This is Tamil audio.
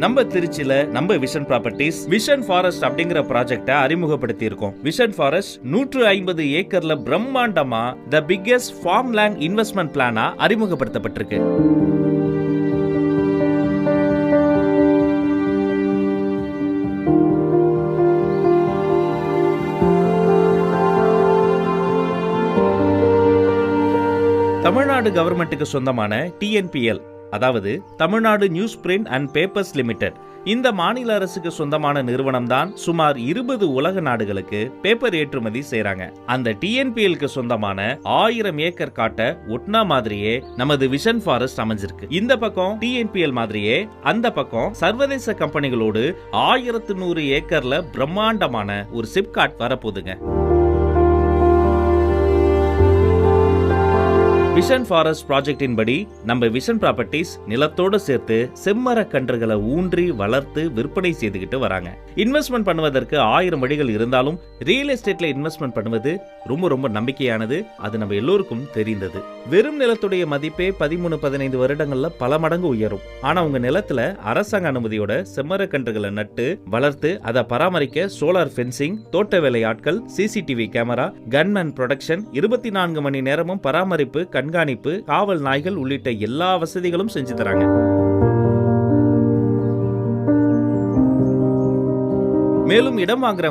நம்ம திருச்சியில நம்ம விஷன் ப்ராப்பர்ட்டிஸ் விஷன் ஃபாரஸ்ட் அப்படிங்கிற ப்ராஜெக்ட அறிமுகப்படுத்தி இருக்கோம். விஷன் ஃபாரஸ்ட் 150 ஏக்கர்ல பிரம்மாண்டமா the biggest farm land investment பிளானா அறிமுகப்படுத்தப்பட்டிருக்கு. தமிழ்நாடு கவர்மெண்ட்டுக்கு சொந்தமான TNPL, அதாவது Tamil Nadu News Print and Papers Limited, இந்த மாநில அரசுக்கு சொந்தமான நிறுவனம் தான் சுமார் 20 உலக நாடுகளுக்கு பேப்பர் ஏற்றுமதி செய்றாங்க. அந்த TNPLக்கு சொந்தமான 1000 ஏக்கர் காட்ட ஒட்னா மாதிரியே நமது விஷன் ஃபாரஸ்ட் அமைஞ்சிருக்கு. இந்த பக்கம் TNPL மாதிரியே அந்த பக்கம் சர்வதேச கம்பெனிகளோடு 1100 ஏக்கர்ல பிரம்மாண்டமான ஒரு சிப்காட் வரப்போகுதுங்க. விஷன் ஃபாரஸ்ட் ப்ராஜெக்டின் படி நம்ம விஷன் ப்ராப்பர்ட்டிஸ் நிலத்தோடு சேர்த்து செம்மர கன்றுகளை ஊன்றி வளர்த்து விற்பனை செய்துகிட்டு வராங்க. இன்வெஸ்ட்மெண்ட் பண்ணுவதற்கு 1000 வழிகள் இருந்தாலும் ரியல் எஸ்டேட்ல இன்வெஸ்ட்மெண்ட் பண்ணுவது ரொம்ப நம்பிக்கையானது. அது நம்ம எல்லோருக்கும் தெரிந்தது. வெறும் நிலத்துடைய மதிப்பே 13-15 வருடங்கள்ல பல மடங்கு உயரும். ஆனா உங்க நிலத்துல அரசாங்க அனுமதியோட செம்மர கன்றுகளை நட்டு வளர்த்து அதை பராமரிக்க சோலார் ஃபென்சிங், தோட்ட வேலை ஆட்கள், CCTV கேமரா, கன்மேன் ப்ரொடக்ஷன், 24 மணி நேரமும் பராமரிப்பு, கண்காணிப்பு, காவல் நாய்கள் உள்ளிட்ட எல்லா வசதிகளும் செஞ்சு தராங்க. மேலும் இடம் வாங்குற